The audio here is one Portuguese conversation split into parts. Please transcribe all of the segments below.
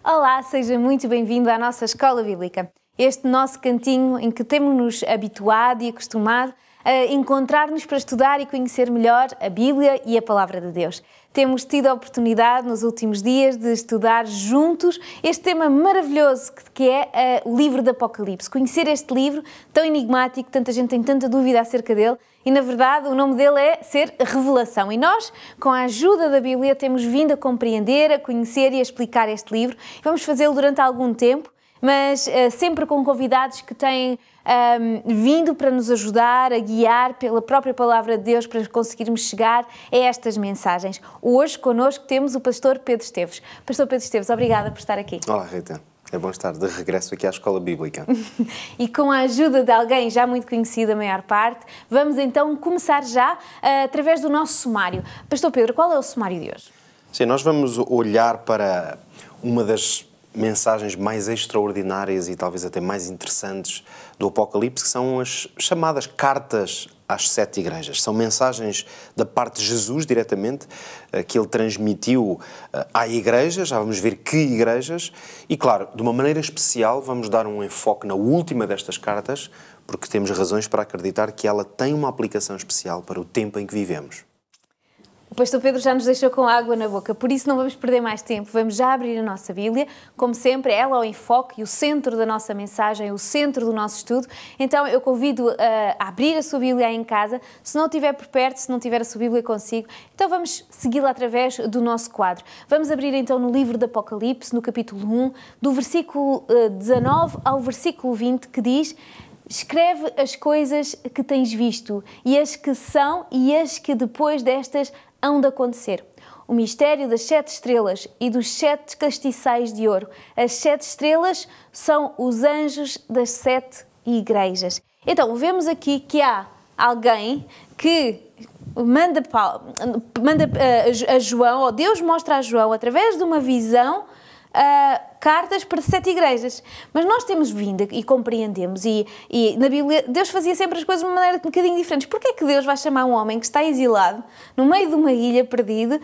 Olá, seja muito bem-vindo à nossa Escola Bíblica. Este nosso cantinho em que temos-nos habituado e acostumado a encontrar-nos para estudar e conhecer melhor a Bíblia e a Palavra de Deus. Temos tido a oportunidade nos últimos dias de estudar juntos este tema maravilhoso que é o livro do Apocalipse. Conhecer este livro tão enigmático, tanta gente tem tanta dúvida acerca dele e, na verdade, o nome dele é ser Revelação. E nós, com a ajuda da Bíblia, temos vindo a compreender, a conhecer e a explicar este livro. Vamos fazê-lo durante algum tempo, mas sempre com convidados que têm vindo para nos ajudar a guiar pela própria Palavra de Deus para conseguirmos chegar a estas mensagens. Hoje, connosco, temos o pastor Pedro Esteves. Pastor Pedro Esteves, obrigada por estar aqui. Olá, Rita. É bom estar de regresso aqui à Escola Bíblica. E com a ajuda de alguém já muito conhecido, a maior parte, vamos então começar já através do nosso sumário. Pastor Pedro, qual é o sumário de hoje? Sim, nós vamos olhar para uma das mensagens mais extraordinárias e talvez até mais interessantes do Apocalipse, que são as chamadas cartas às 7 igrejas. São mensagens da parte de Jesus, diretamente, que ele transmitiu à igreja. Já vamos ver que igrejas. E, claro, de uma maneira especial, vamos dar um enfoque na última destas cartas, porque temos razões para acreditar que ela tem uma aplicação especial para o tempo em que vivemos. O pastor Pedro já nos deixou com água na boca, por isso não vamos perder mais tempo. Vamos já abrir a nossa Bíblia. Como sempre, ela é o enfoque e o centro da nossa mensagem, o centro do nosso estudo. Então eu convido a abrir a sua Bíblia aí em casa. Se não estiver por perto, se não tiver a sua Bíblia consigo, então vamos segui-la através do nosso quadro. Vamos abrir então no livro do Apocalipse, no capítulo 1, do versículo 19 ao versículo 20, que diz: escreve as coisas que tens visto, e as que são e as que depois destas hão de acontecer. O mistério das 7 estrelas e dos 7 castiçais de ouro. As 7 estrelas são os anjos das 7 igrejas. Então, vemos aqui que há alguém que manda a João, ou Deus mostra a João, através de uma visão, cartas para 7 igrejas. Mas nós temos vindo e compreendemos, e na Bíblia Deus fazia sempre as coisas de uma maneira um bocadinho diferente. Porquê é que Deus vai chamar um homem que está exilado, no meio de uma ilha, perdido,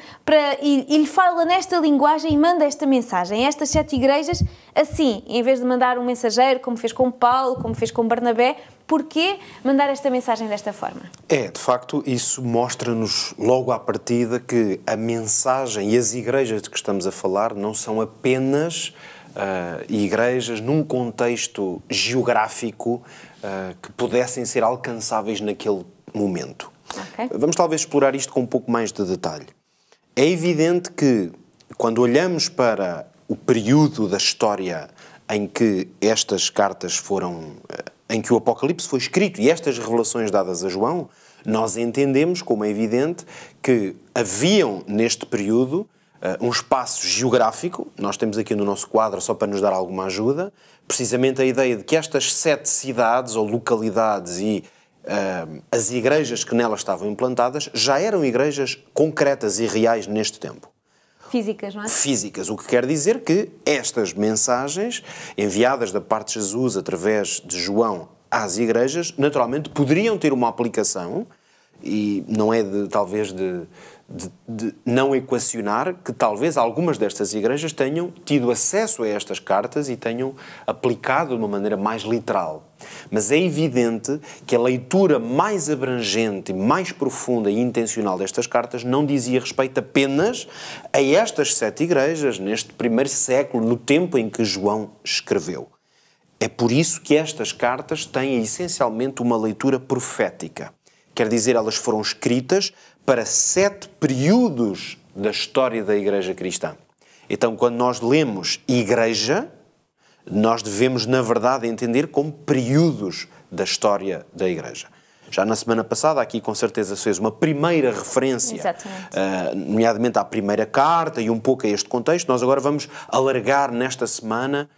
e lhe fala nesta linguagem e manda esta mensagem a estas 7 igrejas assim, em vez de mandar um mensageiro, como fez com Paulo, como fez com Barnabé? Porquê mandar esta mensagem desta forma? De facto, isso mostra-nos logo à partida que a mensagem e as igrejas de que estamos a falar não são apenas igrejas num contexto geográfico que pudessem ser alcançáveis naquele momento. Okay. Vamos talvez explorar isto com um pouco mais de detalhe. É evidente que, quando olhamos para o período da história em que estas cartas foram... em que o Apocalipse foi escrito e estas revelações dadas a João, nós entendemos, como é evidente, que haviam neste período um espaço geográfico. Nós temos aqui no nosso quadro, só para nos dar alguma ajuda, precisamente a ideia de que estas 7 cidades ou localidades e as igrejas que nelas estavam implantadas já eram igrejas concretas e reais neste tempo. Físicas, não é? Físicas, o que quer dizer que estas mensagens enviadas da parte de Jesus através de João às igrejas, naturalmente poderiam ter uma aplicação, e não é talvez de não equacionar que talvez algumas destas igrejas tenham tido acesso a estas cartas e tenham aplicado de uma maneira mais literal. Mas é evidente que a leitura mais abrangente, mais profunda e intencional destas cartas não dizia respeito apenas a estas 7 igrejas, neste primeiro século, no tempo em que João escreveu. É por isso que estas cartas têm essencialmente uma leitura profética. Quer dizer, elas foram escritas para 7 períodos da história da Igreja cristã. Então, quando nós lemos Igreja, nós devemos, na verdade, entender como períodos da história da Igreja. Já na semana passada, aqui com certeza se fez uma primeira referência, nomeadamente à primeira carta e um pouco a este contexto. Nós agora vamos alargar nesta semana,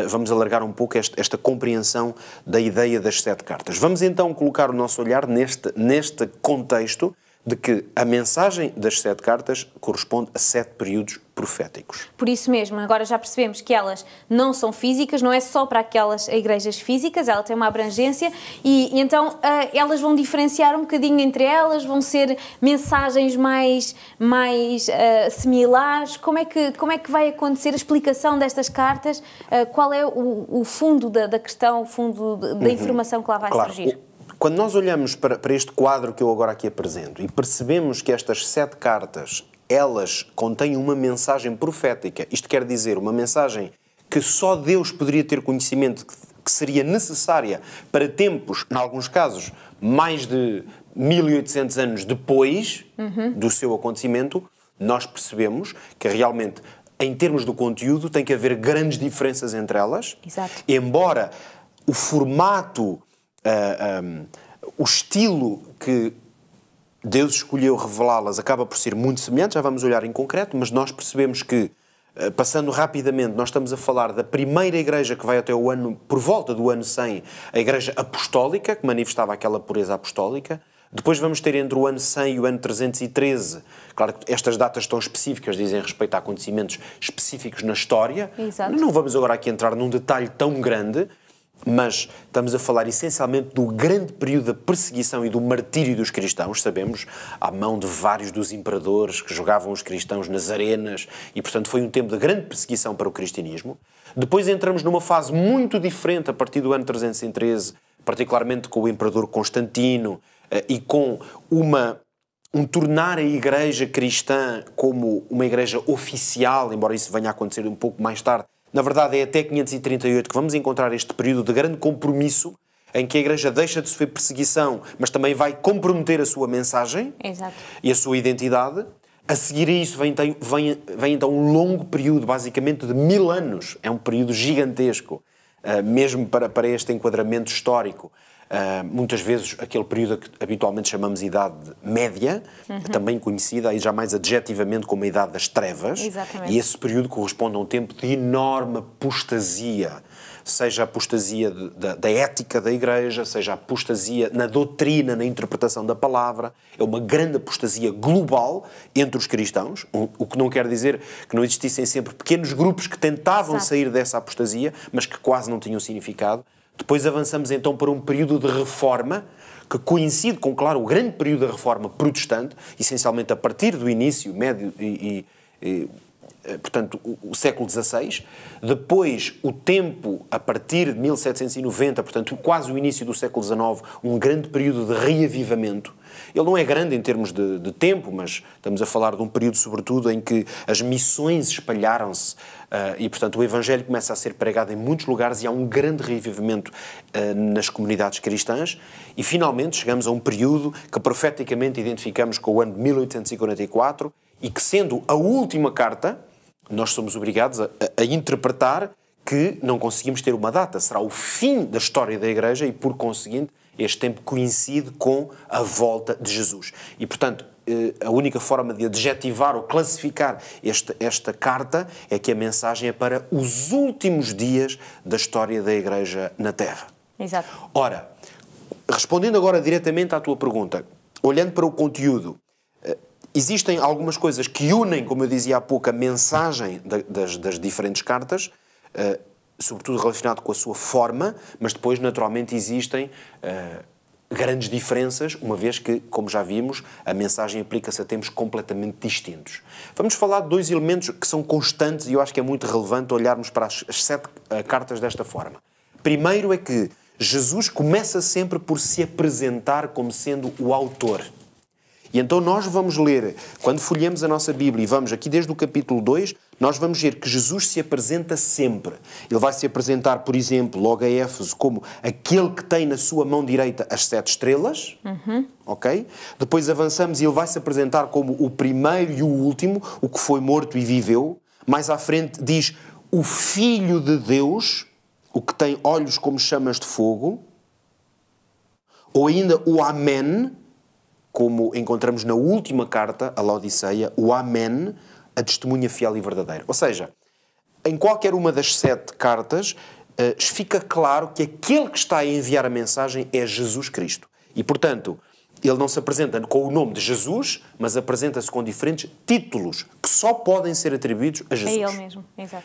vamos alargar um pouco esta compreensão da ideia das 7 cartas. Vamos então colocar o nosso olhar neste contexto de que a mensagem das 7 cartas corresponde a 7 períodos proféticos. Por isso mesmo, agora já percebemos que elas não são físicas, não é só para aquelas igrejas físicas, ela tem uma abrangência e então elas vão diferenciar um bocadinho entre elas, vão ser mensagens mais similares. Como é que vai acontecer a explicação destas cartas? Qual é o fundo da questão, o fundo da informação que lá vai surgir? Quando nós olhamos para este quadro que eu agora aqui apresento e percebemos que estas 7 cartas, elas contêm uma mensagem profética, isto quer dizer, uma mensagem que só Deus poderia ter conhecimento, que seria necessária para tempos, em alguns casos, mais de 1800 anos depois do seu acontecimento, nós percebemos que realmente, em termos do conteúdo, tem que haver grandes diferenças entre elas. Exato. Embora o formato, o estilo que Deus escolheu revelá-las acaba por ser muito semelhante, já vamos olhar em concreto, mas nós percebemos que, passando rapidamente, nós estamos a falar da primeira igreja que vai até o ano, por volta do ano 100, a igreja apostólica, que manifestava aquela pureza apostólica. Depois vamos ter entre o ano 100 e o ano 313, claro que estas datas estão específicas, dizem respeito a acontecimentos específicos na história. Exato. Não vamos agora aqui entrar num detalhe tão grande, mas estamos a falar essencialmente do grande período da perseguição e do martírio dos cristãos, sabemos, à mão de vários dos imperadores que jogavam os cristãos nas arenas e, portanto, foi um tempo de grande perseguição para o cristianismo. Depois entramos numa fase muito diferente a partir do ano 313, particularmente com o imperador Constantino e com um tornar a igreja cristã como uma igreja oficial, embora isso venha a acontecer um pouco mais tarde. Na verdade, é até 538 que vamos encontrar este período de grande compromisso em que a Igreja deixa de sofrer perseguição, mas também vai comprometer a sua mensagem. Exato. E a sua identidade. A seguir a isso vem então um longo período, basicamente de 1000 anos. É um período gigantesco, mesmo para este enquadramento histórico. Muitas vezes aquele período que habitualmente chamamos Idade Média, também conhecida aí já mais adjetivamente como a Idade das Trevas. Exatamente. E esse período corresponde a um tempo de enorme apostasia, seja a apostasia da ética da Igreja, seja a apostasia na doutrina, na interpretação da palavra. É uma grande apostasia global entre os cristãos, o que não quer dizer que não existissem sempre pequenos grupos que tentavam sair dessa apostasia, mas que quase não tinham significado. Depois avançamos então para um período de reforma que coincide com, claro, o grande período da reforma protestante, essencialmente a partir do início, médio portanto, o século XVI. Depois, o tempo, a partir de 1790, portanto, quase o início do século XIX, um grande período de reavivamento. Ele não é grande em termos de tempo, mas estamos a falar de um período, sobretudo, em que as missões espalharam-se e, portanto, o Evangelho começa a ser pregado em muitos lugares e há um grande reavivamento nas comunidades cristãs. E, finalmente, chegamos a um período que profeticamente identificamos com o ano de 1844 e que, sendo a última carta, nós somos obrigados a interpretar que não conseguimos ter uma data. Será o fim da história da Igreja e, por conseguinte, este tempo coincide com a volta de Jesus. E, portanto, a única forma de adjetivar ou classificar esta carta é que a mensagem é para os últimos dias da história da Igreja na Terra. Exato. Ora, respondendo agora diretamente à tua pergunta, olhando para o conteúdo, existem algumas coisas que unem, como eu dizia há pouco, a mensagem das diferentes cartas, sobretudo relacionado com a sua forma, mas depois, naturalmente, existem grandes diferenças, uma vez que, como já vimos, a mensagem aplica-se a tempos completamente distintos. Vamos falar de 2 elementos que são constantes e eu acho que é muito relevante olharmos para as 7 cartas desta forma. Primeiro é que Jesus começa sempre por se apresentar como sendo o autor. E então nós vamos ler, quando folheamos a nossa Bíblia, e vamos aqui desde o capítulo 2, nós vamos ver que Jesus se apresenta sempre. Ele vai se apresentar, por exemplo, logo a Éfeso, como aquele que tem na sua mão direita as 7 estrelas. Ok? Depois avançamos e ele vai se apresentar como o primeiro e o último, o que foi morto e viveu. Mais à frente diz o Filho de Deus, o que tem olhos como chamas de fogo. Ou ainda o Amém, como encontramos na última carta, a Laodiceia, o Amém, a testemunha fiel e verdadeira. Ou seja, em qualquer uma das 7 cartas, fica claro que aquele que está a enviar a mensagem é Jesus Cristo. E, portanto, ele não se apresenta com o nome de Jesus, mas apresenta-se com diferentes títulos que só podem ser atribuídos a Jesus. É ele mesmo, exato.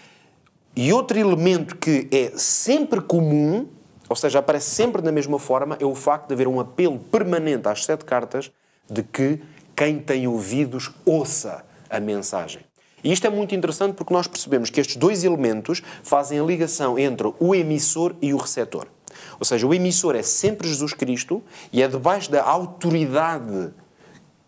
E outro elemento que é sempre comum, ou seja, aparece sempre da mesma forma, é o facto de haver um apelo permanente às 7 cartas de que quem tem ouvidos ouça a mensagem. E isto é muito interessante porque nós percebemos que estes 2 elementos fazem a ligação entre o emissor e o receptor. Ou seja, o emissor é sempre Jesus Cristo e é debaixo da autoridade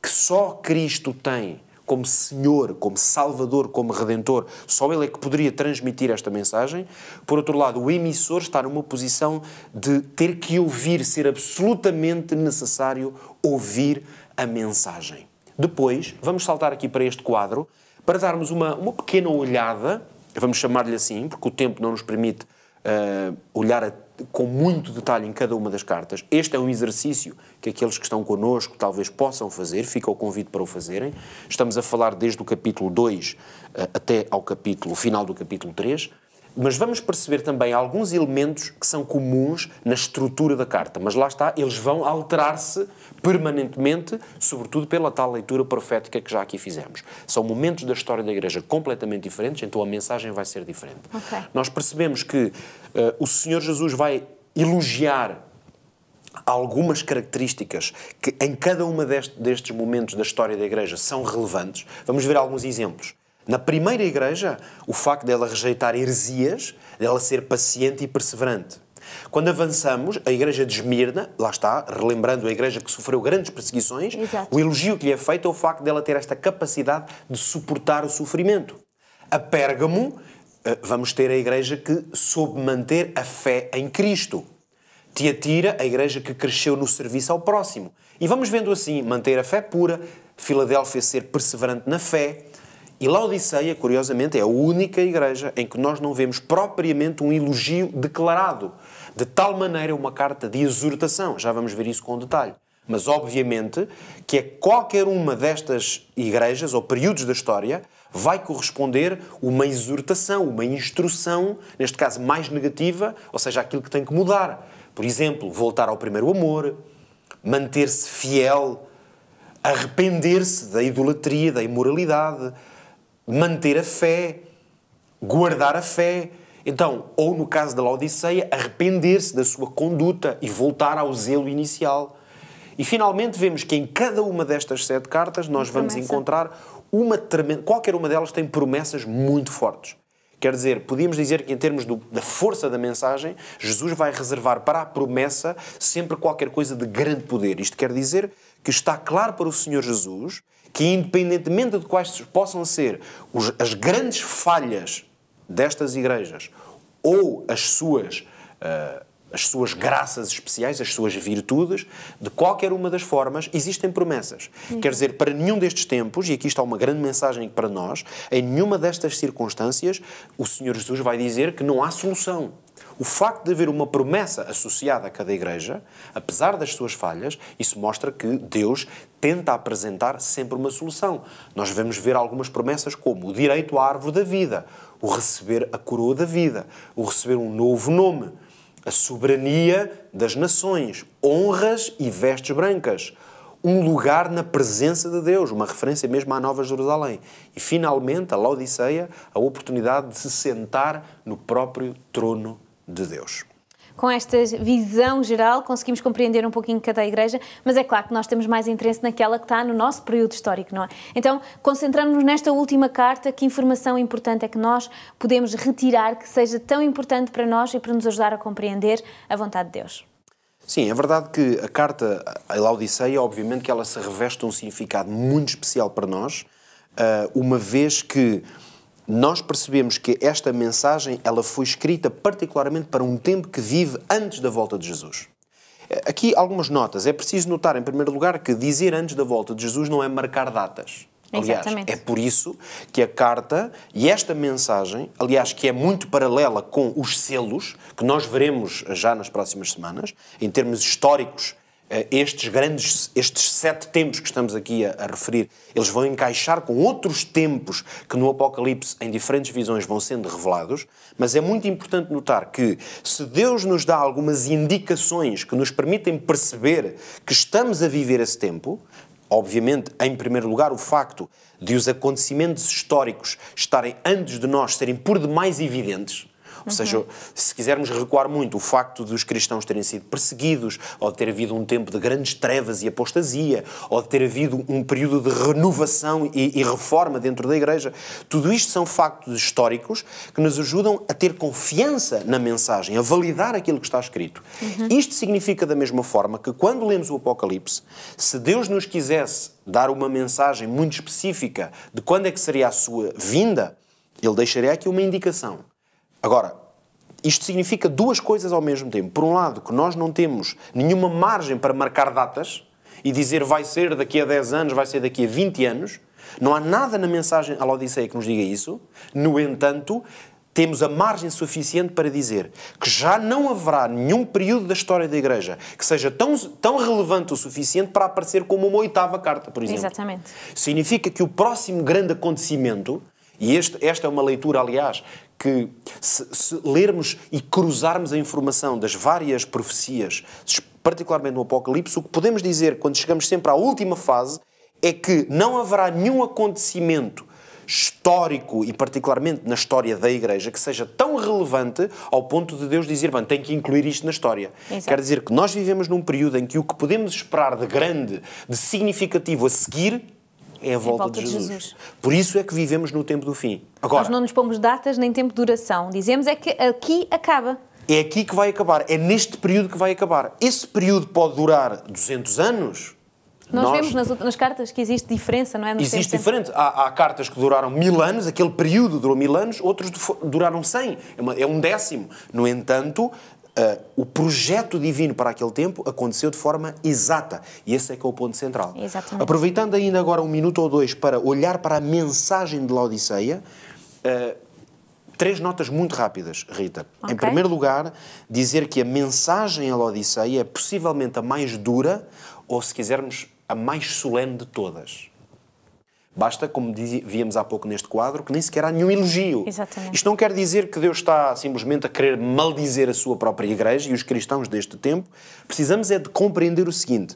que só Cristo tem como Senhor, como Salvador, como Redentor. Só Ele é que poderia transmitir esta mensagem. Por outro lado, o emissor está numa posição de ter que ouvir, ser absolutamente necessário ouvir a mensagem. Depois, vamos saltar aqui para este quadro para darmos uma pequena olhada, vamos chamar-lhe assim, porque o tempo não nos permite olhar com muito detalhe em cada uma das cartas. Este é um exercício que aqueles que estão connosco talvez possam fazer, fica o convite para o fazerem. Estamos a falar desde o capítulo 2 até ao final do capítulo 3, mas vamos perceber também alguns elementos que são comuns na estrutura da carta, mas lá está, eles vão alterar-se permanentemente, sobretudo pela tal leitura profética que já aqui fizemos. São momentos da história da Igreja completamente diferentes, então a mensagem vai ser diferente. Okay. Nós percebemos que o Senhor Jesus vai elogiar algumas características que em cada uma destes momentos da história da Igreja são relevantes. Vamos ver alguns exemplos. Na primeira igreja, o facto dela rejeitar heresias, dela ser paciente e perseverante. Quando avançamos, a igreja de Esmirna, lá está, relembrando a igreja que sofreu grandes perseguições, exato, o elogio que lhe é feito é o facto dela ter esta capacidade de suportar o sofrimento. A Pérgamo, vamos ter a igreja que soube manter a fé em Cristo. Tiatira, a igreja que cresceu no serviço ao próximo. E vamos vendo assim, manter a fé pura, Filadélfia ser perseverante na fé. E Laodiceia, curiosamente, é a única igreja em que nós não vemos propriamente um elogio declarado. De tal maneira, uma carta de exortação. Já vamos ver isso com detalhe. Mas, obviamente, que qualquer uma destas igrejas ou períodos da história vai corresponder uma exortação, uma instrução, neste caso mais negativa, ou seja, aquilo que tem que mudar. Por exemplo, voltar ao primeiro amor, manter-se fiel, arrepender-se da idolatria, da imoralidade, manter a fé, guardar a fé. Então, ou no caso da Laodiceia, arrepender-se da sua conduta e voltar ao zelo inicial. E finalmente vemos que em cada uma destas 7 cartas nós vamos encontrar qualquer uma delas tem promessas muito fortes. Quer dizer, podíamos dizer que em termos da força da mensagem, Jesus vai reservar para a promessa sempre qualquer coisa de grande poder. Isto quer dizer que está claro para o Senhor Jesus que, independentemente de quais possam ser as grandes falhas destas igrejas ou as suas graças especiais, as suas virtudes, de qualquer uma das formas, existem promessas. Quer dizer, para nenhum destes tempos, e aqui está uma grande mensagem para nós, em nenhuma destas circunstâncias, o Senhor Jesus vai dizer que não há solução. O facto de haver uma promessa associada a cada igreja, apesar das suas falhas, isso mostra que Deus tenta apresentar sempre uma solução. Nós vamos ver algumas promessas como o direito à árvore da vida, o receber a coroa da vida, o receber um novo nome, a soberania das nações, honras e vestes brancas, um lugar na presença de Deus, uma referência mesmo à Nova Jerusalém. E, finalmente, a Laodiceia, a oportunidade de se sentar no próprio trono de Deus. Com esta visão geral, conseguimos compreender um pouquinho cada igreja, mas é claro que nós temos mais interesse naquela que está no nosso período histórico, não é? Então, concentramos-nos nesta última carta. Que informação importante é que nós podemos retirar que seja tão importante para nós e para nos ajudar a compreender a vontade de Deus? Sim, é verdade que a carta a Laodiceia, obviamente que ela se reveste um significado muito especial para nós, uma vez que nós percebemos que esta mensagem ela foi escrita particularmente para um tempo que vive antes da volta de Jesus. Aqui algumas notas. É preciso notar, em primeiro lugar, que dizer antes da volta de Jesus não é marcar datas. Aliás, exatamente, é por isso que a carta e esta mensagem, aliás, que é muito paralela com os selos, que nós veremos já nas próximas semanas, em termos históricos, estes 7 tempos que estamos aqui a referir, eles vão encaixar com outros tempos que no Apocalipse, em diferentes visões, vão sendo revelados, mas é muito importante notar que se Deus nos dá algumas indicações que nos permitem perceber que estamos a viver esse tempo, obviamente, em primeiro lugar, o facto de os acontecimentos históricos estarem antes de nós serem por demais evidentes. Ou seja, se quisermos recuar muito, o facto dos cristãos terem sido perseguidos, ou de ter havido um tempo de grandes trevas e apostasia, ou de ter havido um período de renovação e reforma dentro da Igreja, tudo isto são factos históricos que nos ajudam a ter confiança na mensagem, a validar aquilo que está escrito. Isto significa da mesma forma que quando lemos o Apocalipse, se Deus nos quisesse dar uma mensagem muito específica de quando é que seria a sua vinda, Ele deixaria aqui uma indicação. Agora, isto significa 2 coisas ao mesmo tempo. Por um lado, que nós não temos nenhuma margem para marcar datas e dizer vai ser daqui a 10 anos, vai ser daqui a 20 anos. Não há nada na mensagem à Laodiceia que nos diga isso. No entanto, temos a margem suficiente para dizer que já não haverá nenhum período da história da Igreja que seja tão relevante o suficiente para aparecer como uma 8ª carta, por exemplo. Exatamente. Significa que o próximo grande acontecimento, e esta é uma leitura, aliás, que se lermos e cruzarmos a informação das várias profecias, particularmente no Apocalipse, o que podemos dizer quando chegamos sempre à última fase é que não haverá nenhum acontecimento histórico e particularmente na história da Igreja que seja tão relevante ao ponto de Deus dizer, bem, tem que incluir isto na história. Exato. Quer dizer que nós vivemos num período em que o que podemos esperar de grande, de significativo a seguir é a volta de Jesus. Por isso é que vivemos no tempo do fim. Agora, nós não nos pomos datas nem tempo de duração. Dizemos é que aqui acaba. É aqui que vai acabar. É neste período que vai acabar. Esse período pode durar 200 anos. Nós vemos nas cartas que existe diferença, não é? Existe diferente. Há cartas que duraram 1000 anos, aquele período durou 1000 anos, outros duraram 100. É um décimo. No entanto, o projeto divino para aquele tempo aconteceu de forma exata. E esse é que é o ponto central. Exatamente. Aproveitando ainda agora 1 minuto ou 2 para olhar para a mensagem de Laodiceia, 3 notas muito rápidas, Rita. Okay. Em primeiro lugar, dizer que a mensagem a Laodiceia é possivelmente a mais dura, ou se quisermos, a mais solene de todas. Basta, como víamos há pouco neste quadro, que nem sequer há nenhum elogio. Exatamente. Isto não quer dizer que Deus está simplesmente a querer maldizer a sua própria Igreja e os cristãos deste tempo. Precisamos é de compreender o seguinte.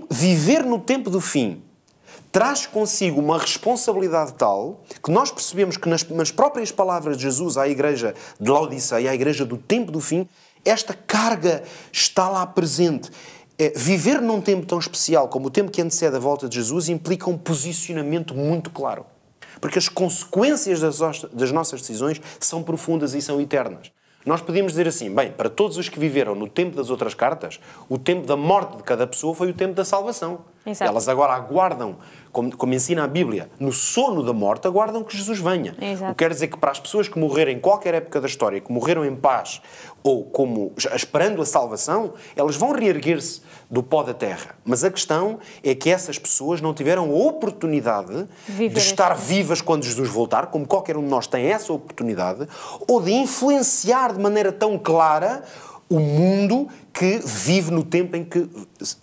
Viver no tempo do fim traz consigo uma responsabilidade tal que nós percebemos que nas próprias palavras de Jesus à Igreja de Laodiceia, à Igreja do tempo do fim, esta carga está lá presente. Viver num tempo tão especial como o tempo que antecede a volta de Jesus implica um posicionamento muito claro. Porque as consequências das nossas decisões são profundas e são eternas. Nós podíamos dizer assim, bem, para todos os que viveram no tempo das outras cartas, o tempo da morte de cada pessoa foi o tempo da salvação. Exato. Elas agora aguardam, como ensina a Bíblia, no sono da morte, aguardam que Jesus venha. Exato. O que quer dizer que para as pessoas que morreram em qualquer época da história, que morreram em paz, ou como esperando a salvação, elas vão reerguer-se do pó da terra. Mas a questão é que essas pessoas não tiveram a oportunidade de estar vivas quando Jesus voltar, como qualquer um de nós tem essa oportunidade, ou de influenciar de maneira tão clara o mundo que vive no tempo em que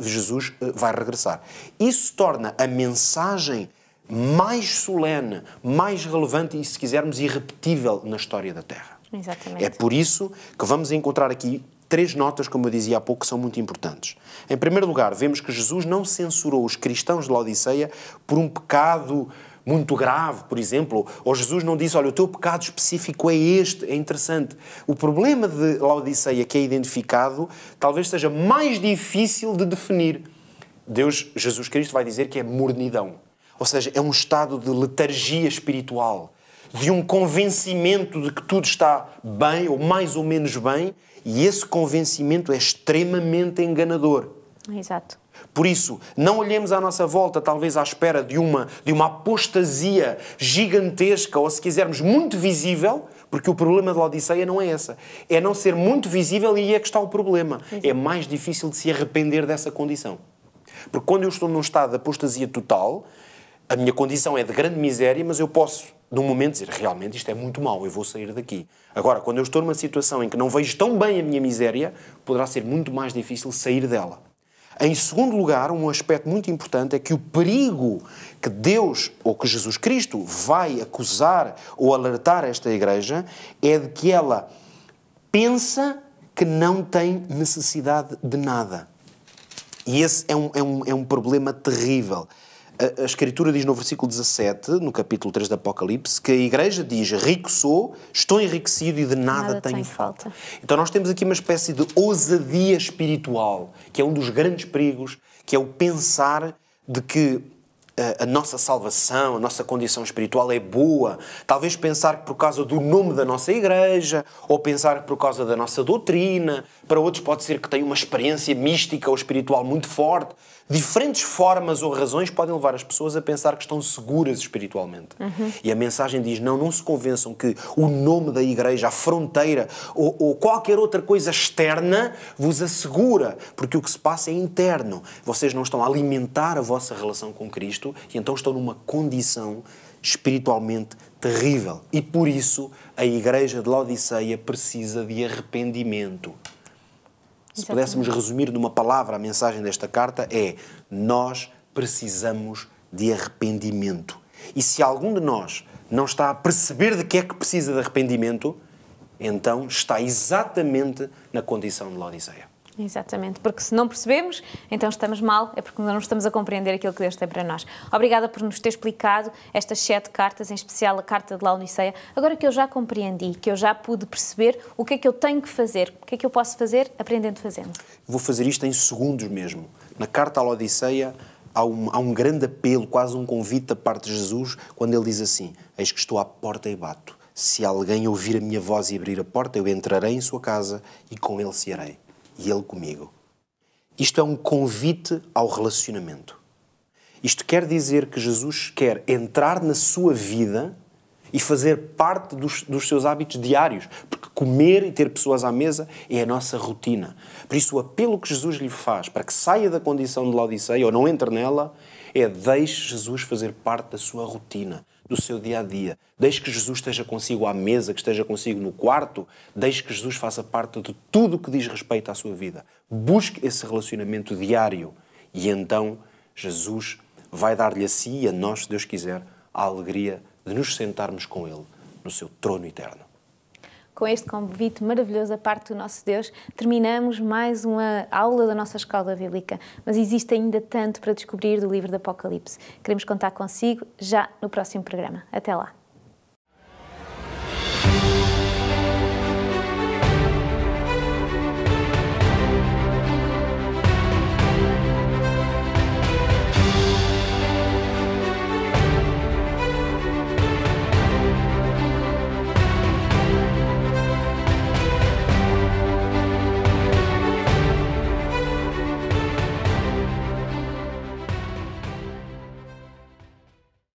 Jesus vai regressar. Isso torna a mensagem mais solene, mais relevante e, se quisermos, irrepetível na história da Terra. Exatamente. É por isso que vamos encontrar aqui 3 notas, como eu dizia há pouco, que são muito importantes. Em primeiro lugar, vemos que Jesus não censurou os cristãos de Laodiceia por um pecado muito grave, por exemplo, ou Jesus não disse, olha, o teu pecado específico é este, é interessante. O problema de Laodiceia que é identificado talvez seja mais difícil de definir. Jesus Cristo vai dizer que é mornidão. Ou seja, é um estado de letargia espiritual, de um convencimento de que tudo está bem, ou mais ou menos bem, e esse convencimento é extremamente enganador. Exato. Por isso, não olhemos à nossa volta, talvez à espera de uma apostasia gigantesca, ou se quisermos, muito visível, porque o problema de Laodiceia não é essa. É não ser muito visível e aí é que está o problema. Exato. É mais difícil de se arrepender dessa condição. Porque quando eu estou num estado de apostasia total, A minha condição é de grande miséria, mas eu posso, num momento, dizer realmente isto é muito mau, eu vou sair daqui. Agora, quando eu estou numa situação em que não vejo tão bem a minha miséria, poderá ser muito mais difícil sair dela. Em segundo lugar, um aspecto muito importante é que o perigo que Deus, ou que Jesus Cristo, vai acusar ou alertar esta igreja é de que ela pensa que não tem necessidade de nada. E esse é um problema terrível. A Escritura diz no versículo 17, no capítulo 3 do Apocalipse, que a igreja diz: rico sou, estou enriquecido e de nada tenho falta. Então nós temos aqui uma espécie de ousadia espiritual, que é um dos grandes perigos, que é o pensar de que a nossa salvação, a nossa condição espiritual é boa. Talvez pensar que por causa do nome da nossa igreja, ou pensar que por causa da nossa doutrina. Para outros pode ser que tenha uma experiência mística ou espiritual muito forte. Diferentes formas ou razões podem levar as pessoas a pensar que estão seguras espiritualmente. E a mensagem diz: não se convençam que o nome da igreja, a fronteira ou qualquer outra coisa externa vos assegura, porque o que se passa é interno. Vocês não estão a alimentar a vossa relação com Cristo e então estão numa condição espiritualmente terrível. E por isso a igreja de Laodiceia precisa de arrependimento. Se pudéssemos resumir numa palavra a mensagem desta carta é: nós precisamos de arrependimento. E se algum de nós não está a perceber de que é que precisa de arrependimento, então está exatamente na condição de Laodiceia. Exatamente, porque se não percebemos, então estamos mal, é porque não estamos a compreender aquilo que Deus tem para nós. Obrigada por nos ter explicado estas 7 cartas, em especial a carta de Laodiceia. Agora que eu já compreendi, que eu já pude perceber, o que é que eu tenho que fazer? O que é que eu posso fazer aprendendo fazendo? Vou fazer isto em segundos mesmo. Na carta à Laodiceia há um grande apelo, quase um convite da parte de Jesus, quando ele diz assim: eis que estou à porta e bato. Se alguém ouvir a minha voz e abrir a porta, eu entrarei em sua casa e com ele cearei. E ele comigo. Isto é um convite ao relacionamento. Isto quer dizer que Jesus quer entrar na sua vida e fazer parte dos seus hábitos diários. Porque comer e ter pessoas à mesa é a nossa rotina. Por isso o apelo que Jesus lhe faz para que saia da condição de Laodiceia ou não entre nela é: deixe Jesus fazer parte da sua rotina, do seu dia-a-dia. Deixe que Jesus esteja consigo à mesa, que esteja consigo no quarto. Deixe que Jesus faça parte de tudo o que diz respeito à sua vida. Busque esse relacionamento diário e então Jesus vai dar-lhe a si e a nós, se Deus quiser, a alegria de nos sentarmos com Ele no seu trono eterno. Com este convite maravilhoso da parte do nosso Deus, terminamos mais uma aula da nossa Escola Bíblica. Mas existe ainda tanto para descobrir do livro do Apocalipse. Queremos contar consigo já no próximo programa. Até lá!